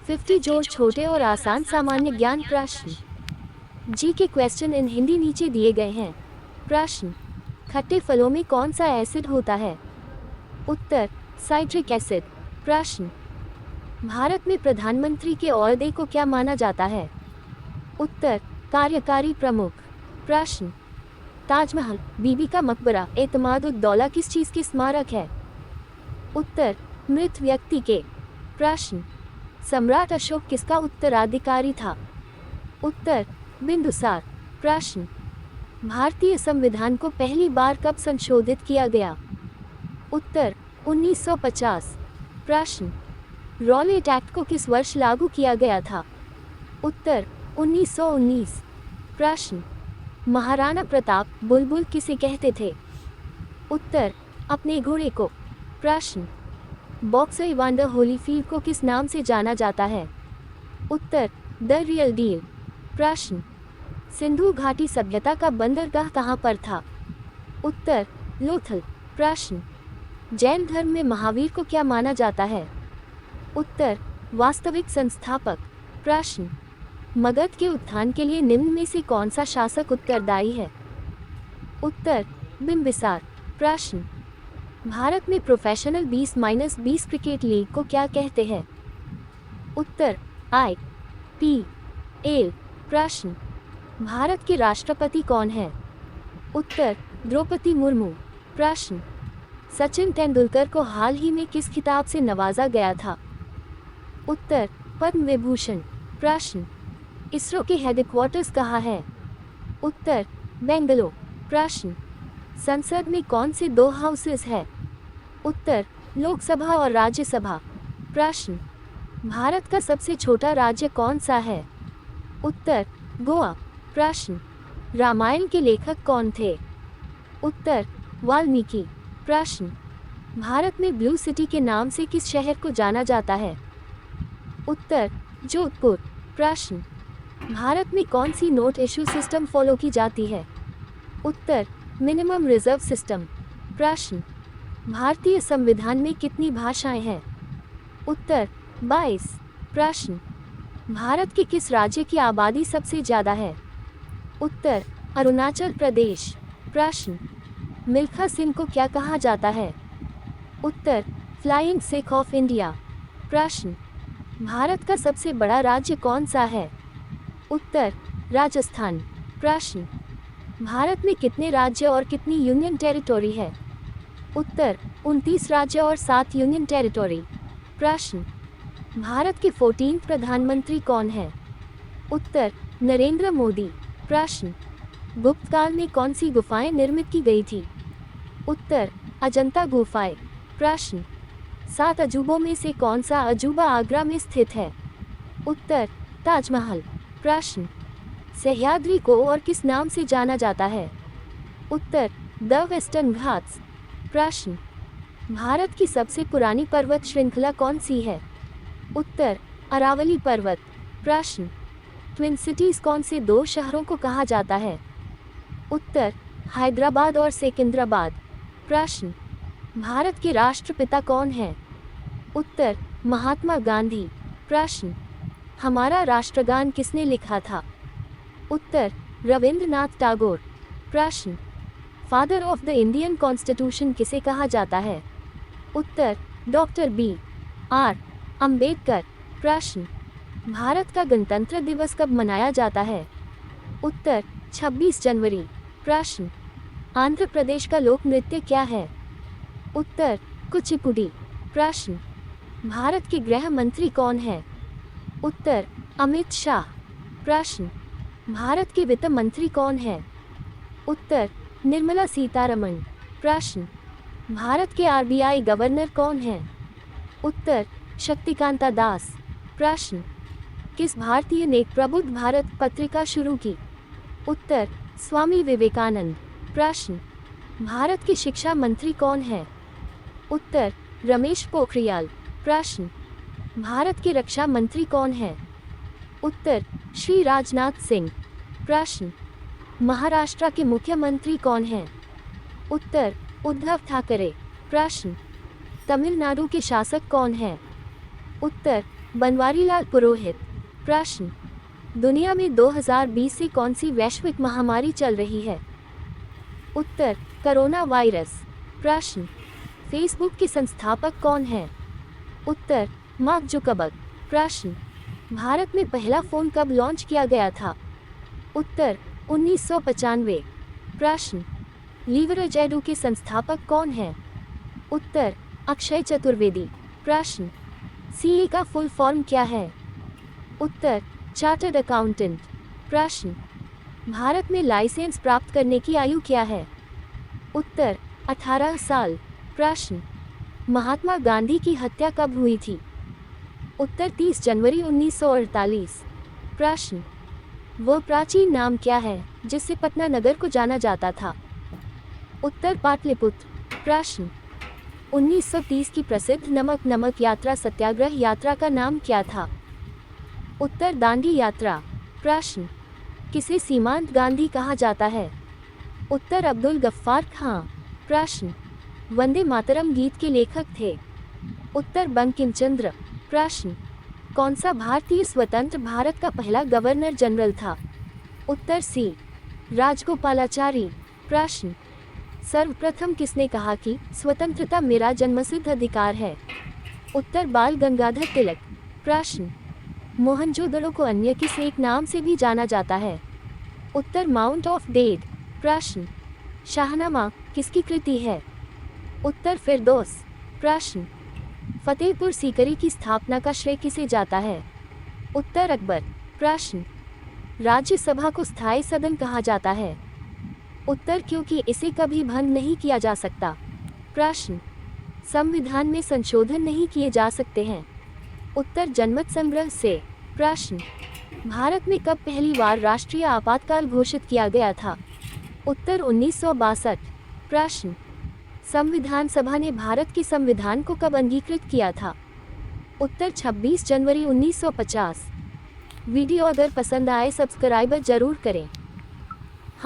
50 जोड़ छोटे और आसान सामान्य ज्ञान प्रश्न। जी के क्वेश्चन इन हिंदी नीचे दिए गए हैं। प्रश्न, खट्टे फलों में कौन सा एसिड होता है? उत्तर, साइट्रिक एसिड। प्रश्न, भारत में प्रधानमंत्री के ओहदे को क्या माना जाता है? उत्तर, कार्यकारी प्रमुख। प्रश्न, ताजमहल, बीबी का मकबरा, एतमाद-उद-दौला किस चीज़ के स्मारक है? उत्तर, मृत व्यक्ति के। प्रश्न, सम्राट अशोक किसका उत्तराधिकारी था? उत्तर, बिंदुसार। प्रश्न, भारतीय संविधान को पहली बार कब संशोधित किया गया? उत्तर, 1950। प्रश्न, रॉलेट एक्ट को किस वर्ष लागू किया गया था? उत्तर, 1919। प्रश्न, महाराणा प्रताप बुलबुल किसे कहते थे? उत्तर, अपने घोड़े को। प्रश्न, बॉक्सर इवांडर होलीफील्ड को किस नाम से जाना जाता है? उत्तर, द रियल डील। प्रश्न, सिंधु घाटी सभ्यता का बंदरगाह कहाँ पर था? उत्तर, लोथल। प्रश्न, जैन धर्म में महावीर को क्या माना जाता है? उत्तर, वास्तविक संस्थापक। प्रश्न, मगध के उत्थान के लिए निम्न में से कौन सा शासक उत्तरदायी है? उत्तर, बिंबिसार। प्रश्न, भारत में प्रोफेशनल 20-20 क्रिकेट लीग को क्या कहते हैं? उत्तर, IPL। प्रश्न, भारत के राष्ट्रपति कौन है? उत्तर, द्रौपदी मुर्मू। प्रश्न, सचिन तेंदुलकर को हाल ही में किस खिताब से नवाजा गया था? उत्तर, पद्म विभूषण। प्रश्न, इसरो के हेडक्वार्टर्स कहाँ है? उत्तर, बेंगलुरु। प्रश्न, संसद में कौन से 2 हाउसेस है? उत्तर, लोकसभा और राज्यसभा। प्रश्न, भारत का सबसे छोटा राज्य कौन सा है? उत्तर, गोवा। प्रश्न, रामायण के लेखक कौन थे? उत्तर, वाल्मीकि। प्रश्न, भारत में ब्लू सिटी के नाम से किस शहर को जाना जाता है? उत्तर, जोधपुर। प्रश्न, भारत में कौन सी नोट इशू सिस्टम फॉलो की जाती है? उत्तर, मिनिमम रिजर्व सिस्टम। प्रश्न, भारतीय संविधान में कितनी भाषाएं हैं? उत्तर, 22। प्रश्न, भारत के किस राज्य की आबादी सबसे ज़्यादा है? उत्तर, अरुणाचल प्रदेश। प्रश्न, मिल्खा सिंह को क्या कहा जाता है? उत्तर, फ्लाइंग सिख ऑफ इंडिया। प्रश्न, भारत का सबसे बड़ा राज्य कौन सा है? उत्तर, राजस्थान। प्रश्न, भारत में कितने राज्य और कितनी यूनियन टेरिटोरी है? उत्तर, 29 राज्य और 7 यूनियन टेरिटोरी। प्रश्न, भारत के 14 प्रधानमंत्री कौन हैं? उत्तर, नरेंद्र मोदी। प्रश्न, गुप्त काल में कौन सी गुफाएं निर्मित की गई थी? उत्तर, अजंता गुफाएं। प्रश्न, 7 अजूबों में से कौन सा अजूबा आगरा में स्थित है? उत्तर, ताजमहल। प्रश्न, सह्याद्री को और किस नाम से जाना जाता है? उत्तर, द वेस्टर्न घाट्स। प्रश्न, भारत की सबसे पुरानी पर्वत श्रृंखला कौन सी है? उत्तर, अरावली पर्वत। प्रश्न, ट्विन सिटीज कौन से 2 शहरों को कहा जाता है? उत्तर, हैदराबाद और सिकंदराबाद। प्रश्न, भारत के राष्ट्रपिता कौन हैं? उत्तर, महात्मा गांधी। प्रश्न, हमारा राष्ट्रगान किसने लिखा था? उत्तर, रविंद्रनाथ टैगोर। प्रश्न, father of the Indian constitution किसे कहा जाता है? उत्तर, डॉक्टर B.R. अंबेडकर। प्रश्न, भारत का गणतंत्र दिवस कब मनाया जाता है? उत्तर, 26 जनवरी। प्रश्न, आंध्र प्रदेश का लोक नृत्य क्या है? उत्तर, कुचिपुड़ी। प्रश्न, भारत के गृह मंत्री कौन है? उत्तर, अमित शाह। प्रश्न, भारत के वित्त मंत्री कौन है? उत्तर, निर्मला सीतारमण। प्रश्न, भारत के RBI गवर्नर कौन हैं? उत्तर, शक्तिकांता दास। प्रश्न, किस भारतीय ने प्रबुद्ध भारत पत्रिका शुरू की? उत्तर, स्वामी विवेकानंद। प्रश्न, भारत के शिक्षा मंत्री कौन है? उत्तर, रमेश पोखरियाल। प्रश्न, भारत के रक्षा मंत्री कौन है? उत्तर, श्री राजनाथ सिंह। प्रश्न, महाराष्ट्र के मुख्यमंत्री कौन हैं? उत्तर, उद्धव ठाकरे। प्रश्न, तमिलनाडु के शासक कौन हैं? उत्तर, बनवारीलाल पुरोहित। प्रश्न, दुनिया में 2020 से कौन सी वैश्विक महामारी चल रही है? उत्तर, कोरोना वायरस। प्रश्न, फेसबुक के संस्थापक कौन हैं? उत्तर, मार्क जुकरबर्ग। प्रश्न, भारत में पहला फ़ोन कब लॉन्च किया गया था? उत्तर, 1995। प्रश्न, लीवरेज एडू के संस्थापक कौन हैं? उत्तर, अक्षय चतुर्वेदी। प्रश्न, सीए का फुल फॉर्म क्या है? उत्तर, चार्टर्ड अकाउंटेंट। प्रश्न, भारत में लाइसेंस प्राप्त करने की आयु क्या है? उत्तर, 18 साल। प्रश्न, महात्मा गांधी की हत्या कब हुई थी? उत्तर, 30 जनवरी 1948। प्रश्न, वह प्राचीन नाम क्या है जिससे पटना नगर को जाना जाता था? उत्तर, पाटलिपुत्र। प्रश्न, 1930 की प्रसिद्ध नमक यात्रा सत्याग्रह यात्रा का नाम क्या था? उत्तर, दांडी यात्रा। प्रश्न, किसे सीमांत गांधी कहा जाता है? उत्तर, अब्दुल गफ्फार खां। प्रश्न, वंदे मातरम गीत के लेखक थे? उत्तर, बंकिम चंद्र। प्रश्न, कौन सा भारतीय स्वतंत्र भारत का पहला गवर्नर जनरल था? उत्तर, सी राजगोपालाचारी। प्रश्न, सर्वप्रथम किसने कहा कि स्वतंत्रता मेरा जन्मसिद्ध अधिकार है? उत्तर, बाल गंगाधर तिलक। प्रश्न, मोहनजोदड़ो को अन्य किस एक नाम से भी जाना जाता है? उत्तर, माउंट ऑफ डेड। प्रश्न, शाहनामा किसकी कृति है? उत्तर, फिरदौस। प्रश्न, फतेहपुर सीकरी की स्थापना का श्रेय किसे जाता है? उत्तर, अकबर। प्रश्न, राज्यसभा को स्थायी सदन कहा जाता है? उत्तर, क्योंकि इसे कभी भंग नहीं किया जा सकता। प्रश्न, संविधान में संशोधन नहीं किए जा सकते हैं? उत्तर, जनमत संग्रह से। प्रश्न, भारत में कब पहली बार राष्ट्रीय आपातकाल घोषित किया गया था? उत्तर, 1962। प्रश्न, संविधान सभा ने भारत के संविधान को कब अंगीकृत किया था? उत्तर, 26 जनवरी 1950। वीडियो अगर पसंद आए सब्सक्राइब जरूर करें।